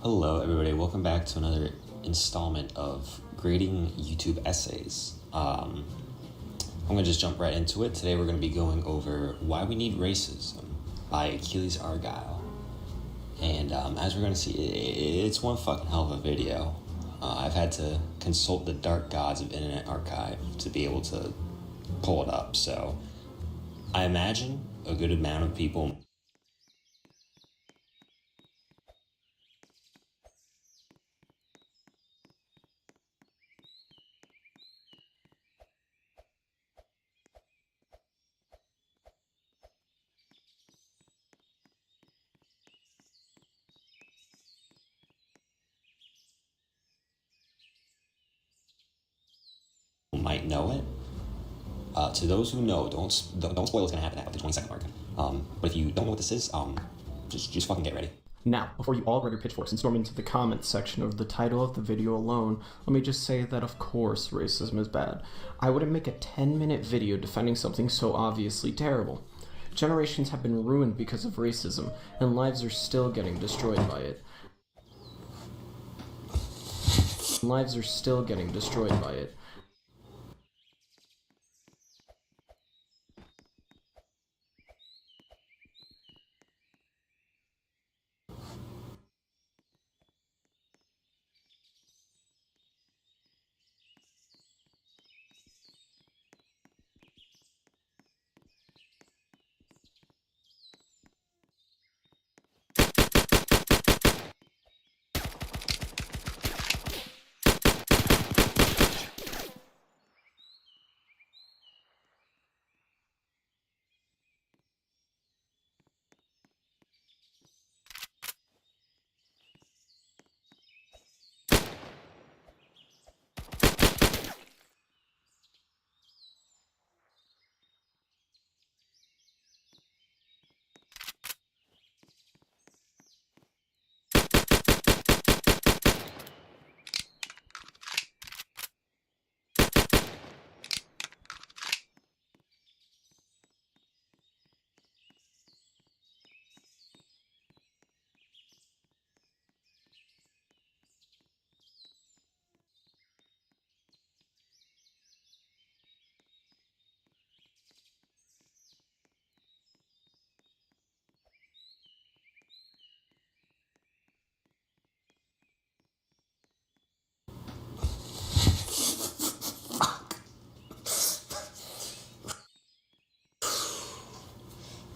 Hello, everybody. Welcome back to another installment of grading YouTube essays. I'm going to just jump right into it. Today we're going to be going over Why We Need Racism by Achilles Argyle. And as we're going to see, it's one fucking hell of a video. I've had to consult the dark gods of Internet Archive to be able to pull it up. So I imagine a good amount of people might know it. To those who know, don't spoil what's going to happen at the 20-second mark. But if you don't know what this is, just fucking get ready. Now, before you all grab your pitchforks and storm into the comments section of the title of the video alone, let me just say that of course racism is bad. I wouldn't make a 10-minute video defending something so obviously terrible. Generations have been ruined because of racism, and lives are still getting destroyed by it. Lives are still getting destroyed by it.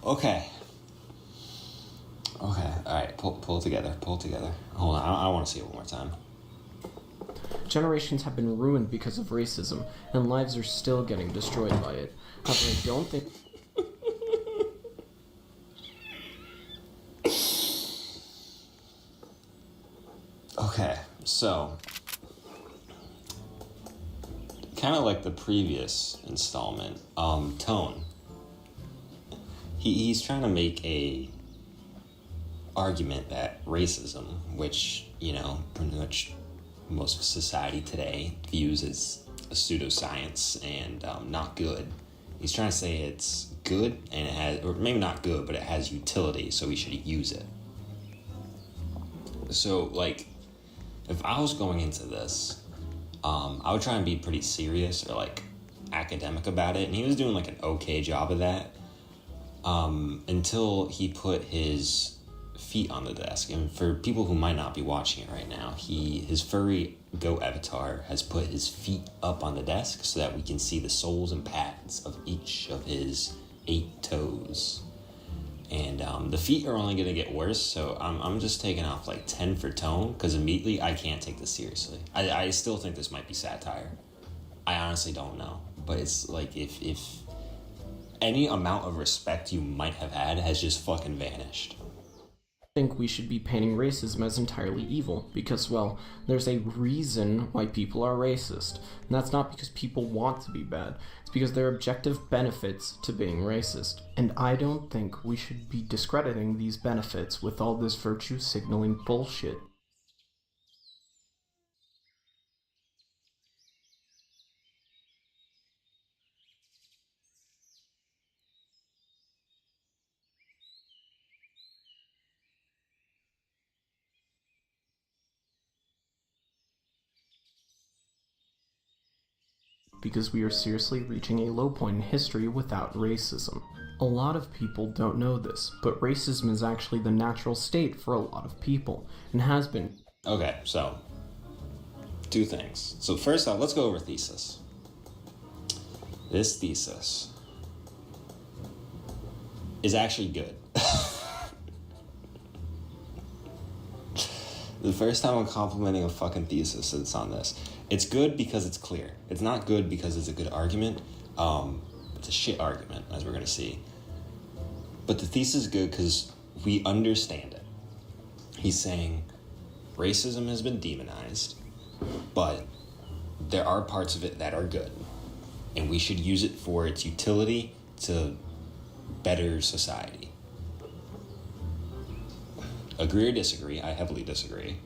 Okay, alright, pull together. Hold on, I want to see it one more time. Generations have been ruined because of racism, and lives are still getting destroyed by it. However, I don't think... Okay, so kind of like the previous installment, Tone. He's trying to make a argument that racism, which, you know, pretty much most of society today views as a pseudoscience and not good. He's trying to say it's good and it has, or maybe not good, but it has utility, so we should use it. So, like, if I was going into this, I would try and be pretty serious or like academic about it, and he was doing like an okay job of that. Until he put his feet on the desk. And for people who might not be watching it right now, his furry goat avatar has put his feet up on the desk so that we can see the soles and pads of each of his 8 toes. And the feet are only going to get worse, so I'm just taking off like 10 for Tone, because immediately I can't take this seriously. I still think this might be satire. I honestly don't know. But it's like if any amount of respect you might have had has just fucking vanished. I think we should be painting racism as entirely evil, because, well, there's a reason why people are racist. And that's not because people want to be bad. It's because there are objective benefits to being racist. And I don't think we should be discrediting these benefits with all this virtue signaling bullshit. because we are seriously reaching a low point in history without racism. A lot of people don't know this, but racism is actually the natural state for a lot of people, and has been. Okay, so, two things. So first off, let's go over thesis. This thesis is actually good. The first time I'm complimenting a fucking thesis that's on this. It's good because it's clear. It's not good because it's a good argument. It's a shit argument, as we're going to see. But the thesis is good because we understand it. He's saying racism has been demonized, but there are parts of it that are good. And we should use it for its utility to better society. Agree or disagree? I heavily disagree.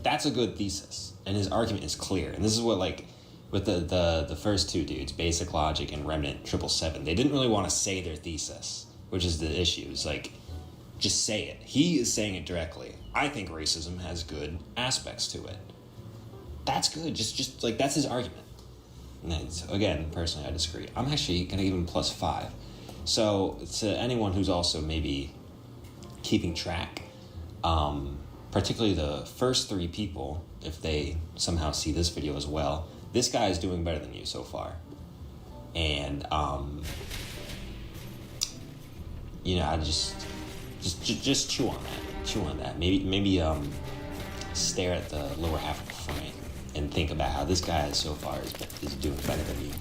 That's a good thesis. And his argument is clear. And this is what, like, with the first two dudes, Basic Logic and Remnant 777, they didn't really want to say their thesis, which is the issue. It's like, just say it. He is saying it directly. I think racism has good aspects to it. That's good. Just like, that's his argument. And again, personally, I disagree. I'm actually going to give him +5. So, to anyone who's also maybe keeping track, particularly the first 3 people, if they somehow see this video as well, this guy is doing better than you so far. And, you know, I just chew on that. Chew on that. Maybe stare at the lower half of the frame and think about how this guy so far is doing better than you.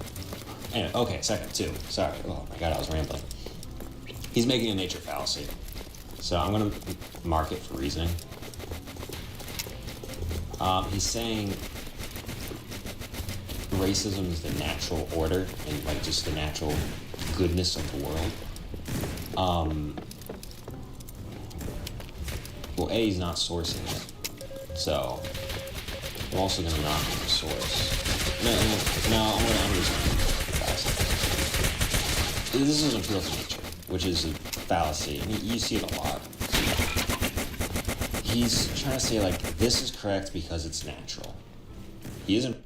Anyway, okay, second, 2. Sorry. Oh my god, I was rambling. He's making a nature fallacy. So I'm going to mark it for reasoning. He's saying racism is the natural order and like just the natural goodness of the world. Well, A, he's not sourcing it. So I'm also going to knock him the source. No, I'm going to this is an appeal to nature, which is a fallacy. And you see it a lot. He's trying to say, like, this is correct because it's natural. He isn't.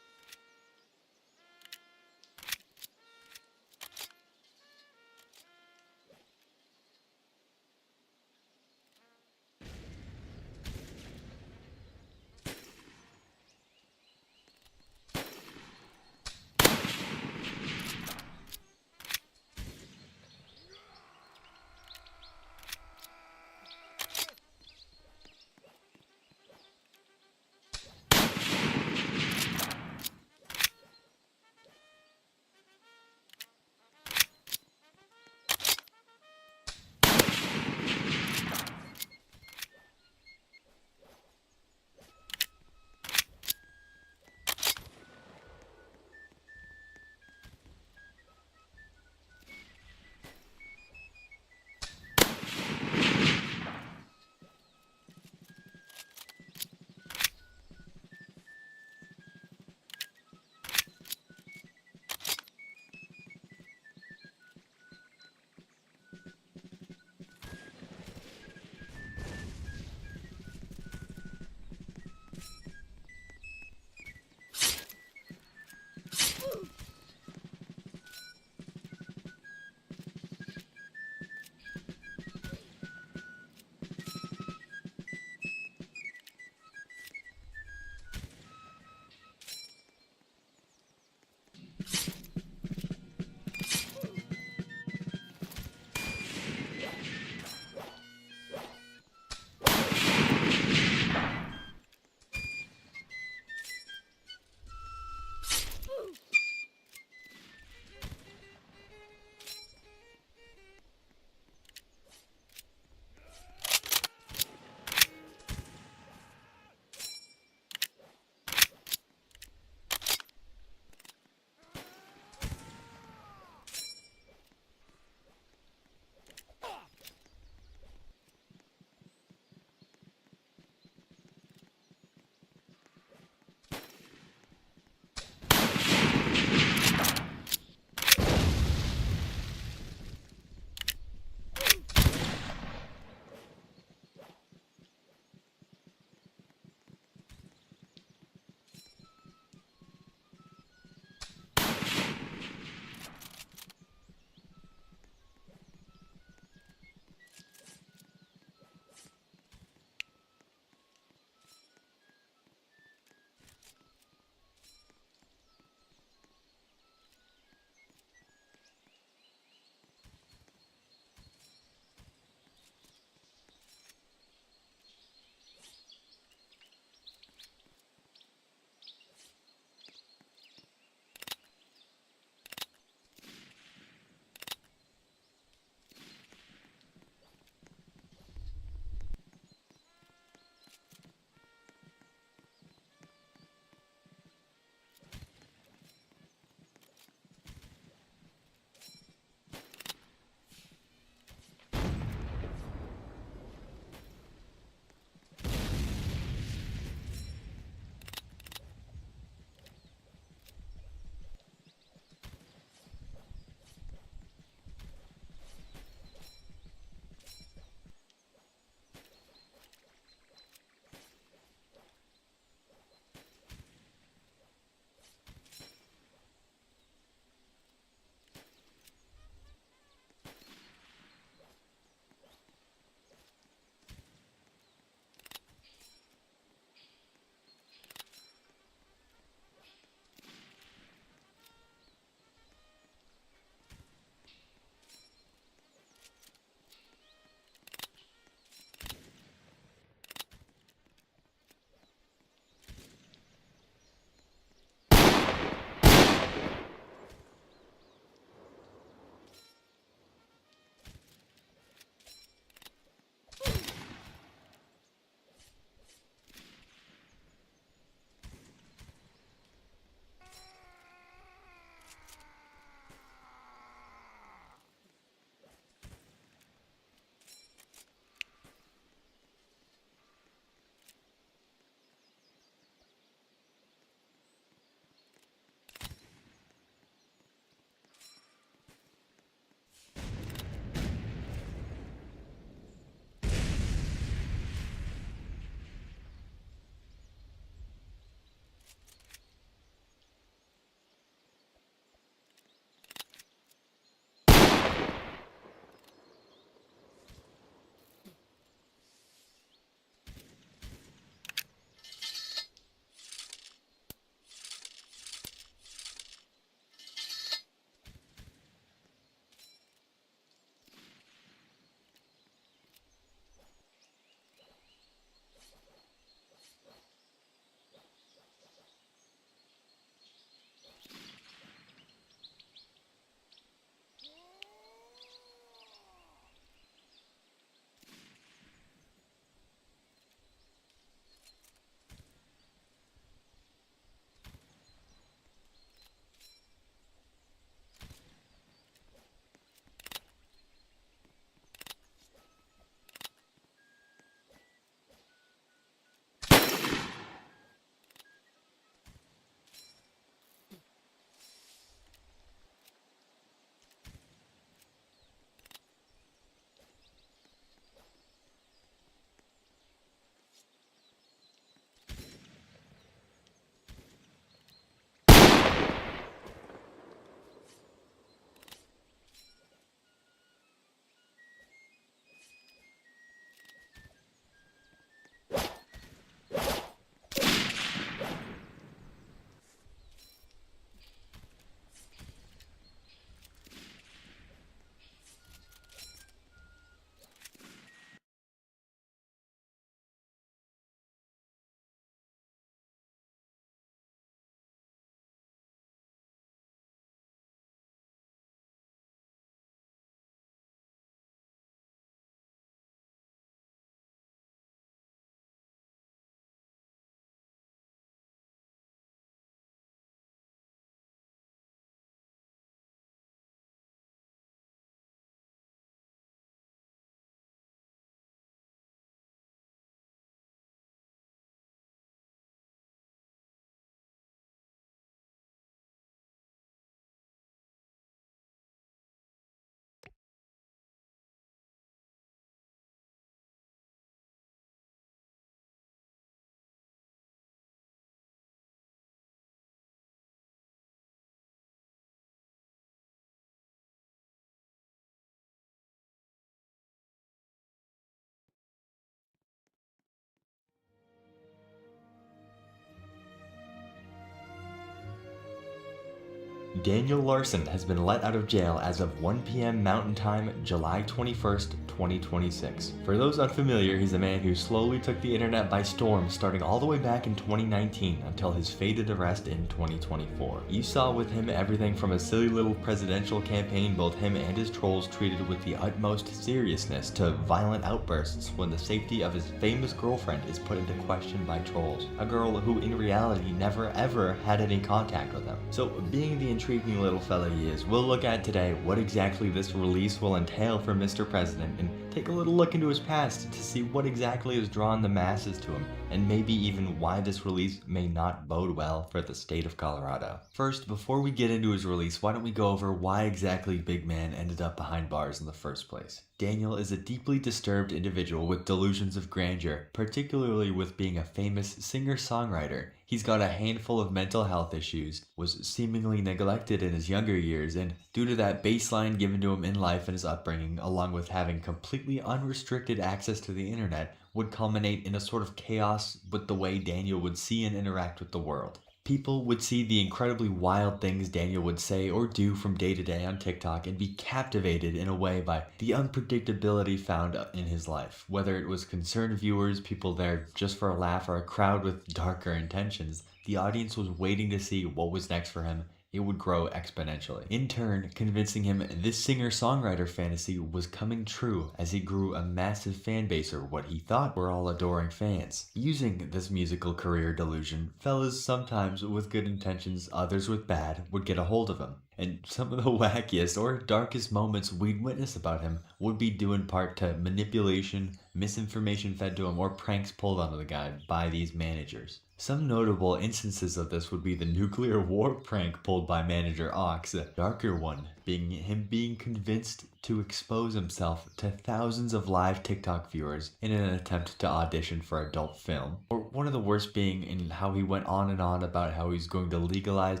Daniel Larson has been let out of jail as of 1 p.m. Mountain Time, July 21st, 2026. For those unfamiliar, he's a man who slowly took the internet by storm starting all the way back in 2019 until his fated arrest in 2024. You saw with him everything from a silly little presidential campaign both him and his trolls treated with the utmost seriousness to violent outbursts when the safety of his famous girlfriend is put into question by trolls. A girl who in reality never ever had any contact with him. So being the intriguing little fella he is, we'll look at today what exactly this release will entail for Mr. President and take a little look into his past to see what exactly has drawn the masses to him and maybe even why this release may not bode well for the state of Colorado. First, before we get into his release, why don't we go over why exactly Big Man ended up behind bars in the first place. Daniel is a deeply disturbed individual with delusions of grandeur, particularly with being a famous singer-songwriter. He's got a handful of mental health issues, was seemingly neglected in his younger years, and due to that baseline given to him in life and his upbringing, along with having completely unrestricted access to the internet, would culminate in a sort of chaos with the way Daniel would see and interact with the world. People would see the incredibly wild things Daniel would say or do from day to day on TikTok and be captivated in a way by the unpredictability found in his life. Whether it was concerned viewers, people there just for a laugh, or a crowd with darker intentions, the audience was waiting to see what was next for him. It would grow exponentially. In turn, convincing him this singer-songwriter fantasy was coming true as he grew a massive fan base, or what he thought were all adoring fans. Using this musical career delusion, fellas sometimes with good intentions, others with bad, would get a hold of him. And some of the wackiest or darkest moments we'd witness about him would be due in part to manipulation, misinformation fed to him, or pranks pulled onto the guy by these managers. Some notable instances of this would be the nuclear war prank pulled by manager Ox, a darker one being him being convinced to expose himself to thousands of live TikTok viewers in an attempt to audition for adult film. Or one of the worst being in how he went on and on about how he's going to legalize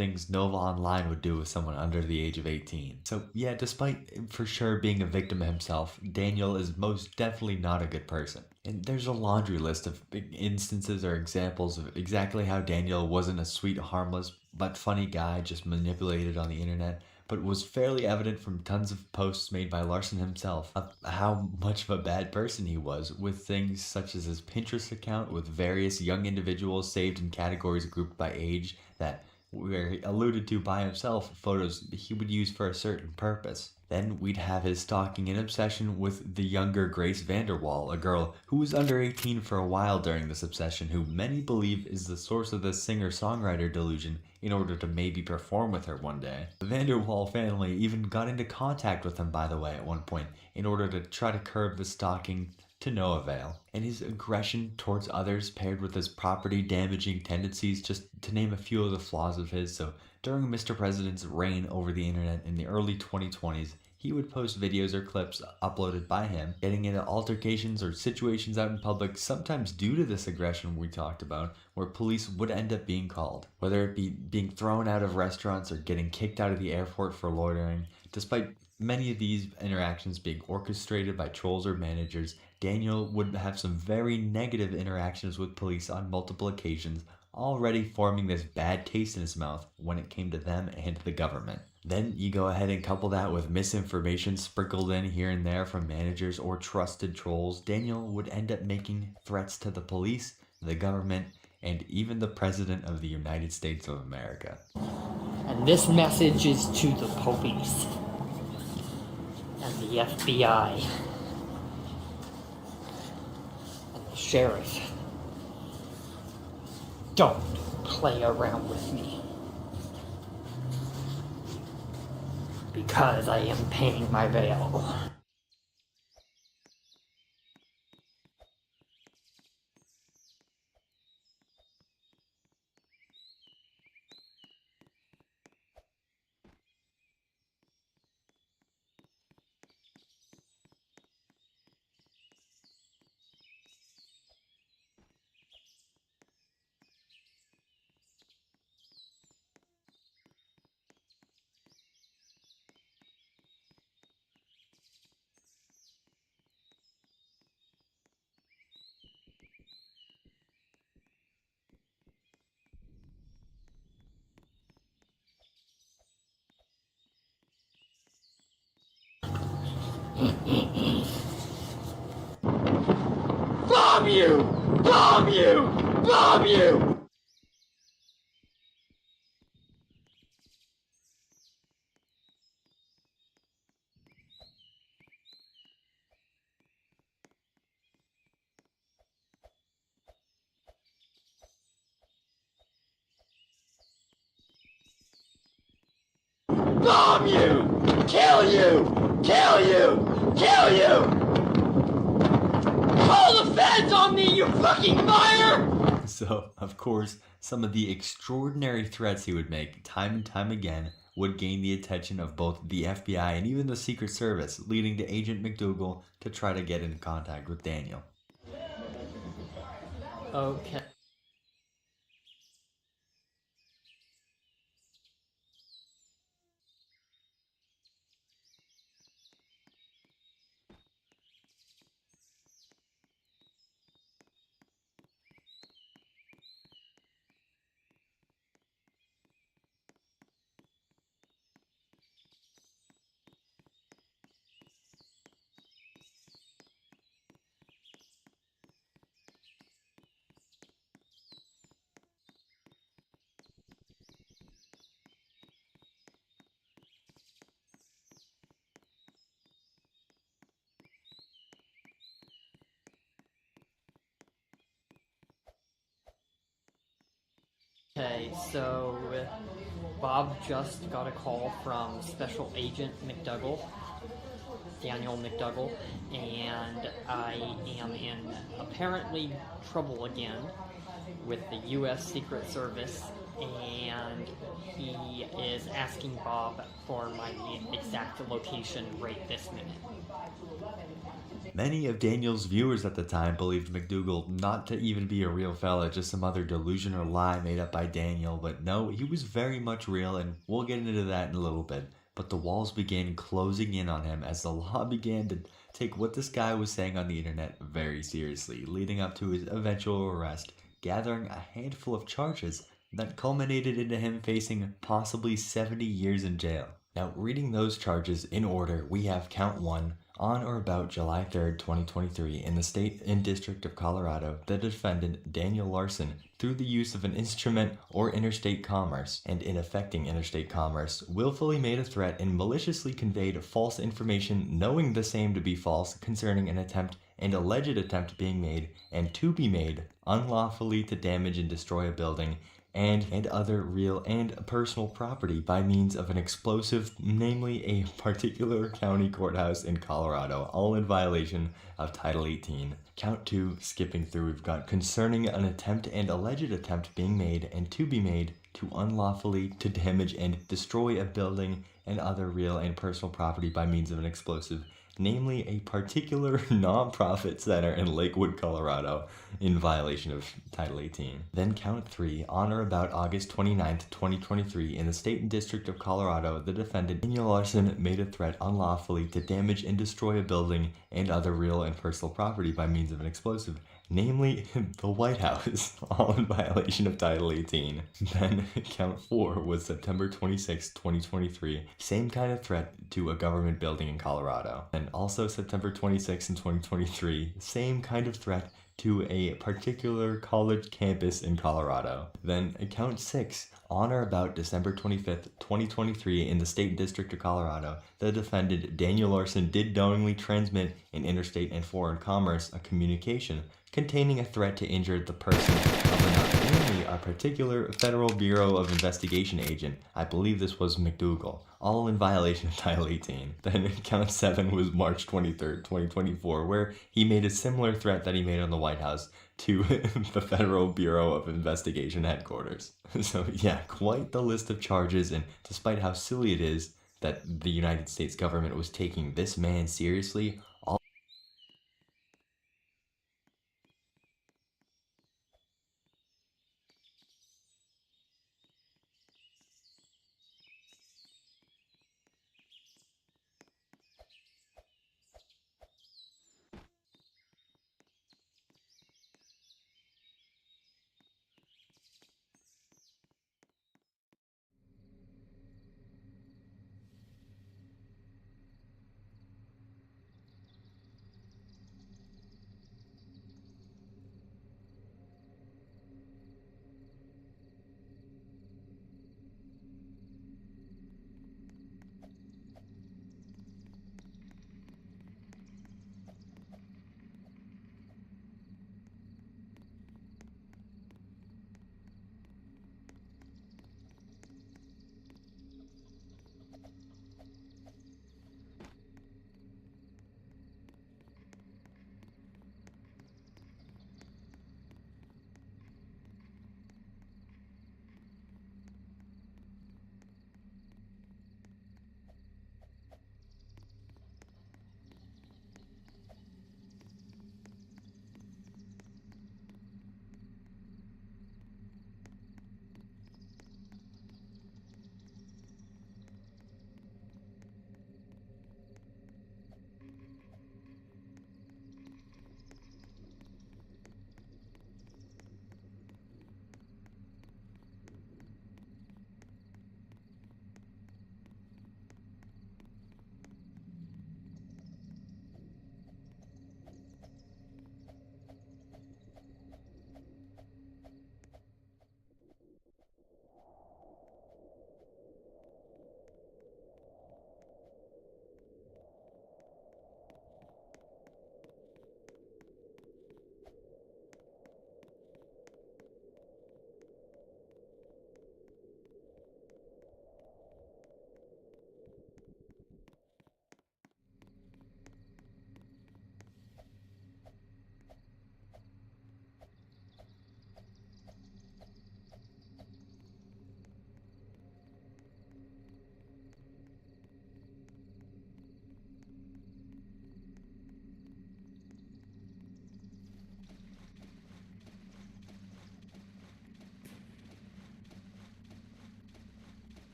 things Nova Online would do with someone under the age of 18. So yeah, despite for sure being a victim himself, Daniel is most definitely not a good person. And there's a laundry list of instances or examples of exactly how Daniel wasn't a sweet, harmless, but funny guy just manipulated on the internet, but was fairly evident from tons of posts made by Larson himself of how much of a bad person he was, with things such as his Pinterest account with various young individuals saved in categories grouped by age that where he alluded to by himself photos he would use for a certain purpose. Then we'd have his stalking and obsession with the younger Grace Vanderwall, a girl who was under 18 for a while during this obsession, who many believe is the source of the singer-songwriter delusion in order to maybe perform with her one day. The Vanderwall family even got into contact with him, by the way, at one point, in order to try to curb the stalking, to no avail. And his aggression towards others paired with his property damaging tendencies, just to name a few of the flaws of his. So during Mr. President's reign over the internet in the early 2020s, he would post videos or clips uploaded by him, getting into altercations or situations out in public, sometimes due to this aggression we talked about, where police would end up being called. Whether it be being thrown out of restaurants or getting kicked out of the airport for loitering. Despite many of these interactions being orchestrated by trolls or managers, Daniel would have some very negative interactions with police on multiple occasions, already forming this bad taste in his mouth when it came to them and the government. Then you go ahead and couple that with misinformation sprinkled in here and there from managers or trusted trolls. Daniel would end up making threats to the police, the government, and even the President of the United States of America. And this message is to the police and the FBI and the sheriff. Don't play around with me, because I am paying my bail. Bomb you! Bomb you! Bomb you! Bomb you! Kill you! Kill you! Kill you! Call the feds on me, you fucking liar! So, of course, some of the extraordinary threats he would make time and time again would gain the attention of both the FBI and even the Secret Service, leading to Agent McDougal to try to get in contact with Daniel. Okay. Okay, so Bob just got a call from Special Agent McDougal, Daniel McDougal, and I am in apparently trouble again with the U.S. Secret Service, and he is asking Bob for my exact location right this minute. Many of Daniel's viewers at the time believed McDougal not to even be a real fella, just some other delusion or lie made up by Daniel, but no, he was very much real, and we'll get into that in a little bit. But the walls began closing in on him as the law began to take what this guy was saying on the internet very seriously, leading up to his eventual arrest, gathering a handful of charges that culminated into him facing possibly 70 years in jail. Now, reading those charges in order, we have count 1. On or about July 3rd, 2023, in the state and district of Colorado, the defendant, Daniel Larson, through the use of an instrument or interstate commerce, and in effecting interstate commerce, willfully made a threat and maliciously conveyed false information, knowing the same to be false, concerning an attempt and alleged attempt being made, and to be made, unlawfully to damage and destroy a building, and other real and personal property by means of an explosive, namely a particular county courthouse in Colorado, all in violation of Title 18. Count 2, skipping through, we've got concerning an attempt and alleged attempt being made and to be made to unlawfully to damage and destroy a building and other real and personal property by means of an explosive, namely a particular non-profit center in Lakewood, Colorado, in violation of Title 18. Then count 3, on or about August 29th, 2023, in the state and district of Colorado, the defendant, Daniel Larson, made a threat unlawfully to damage and destroy a building and other real and personal property by means of an explosive, namely the White House, all in violation of Title 18. Then count 4 was September 26, 2023, same kind of threat to a government building in Colorado. And also September 26 in 2023, same kind of threat to a particular college campus in Colorado. Then count 6, on or about December 25th, 2023, in the state district of Colorado, the defendant, Daniel Larson, did knowingly transmit in interstate and foreign commerce a communication containing a threat to injure the person of namely a particular Federal Bureau of Investigation agent. I believe this was McDougal, all in violation of Title 18. Then count 7 was March 23rd, 2024, where he made a similar threat that he made on the White House to the Federal Bureau of Investigation headquarters. So yeah, quite the list of charges, and despite how silly it is that the United States government was taking this man seriously,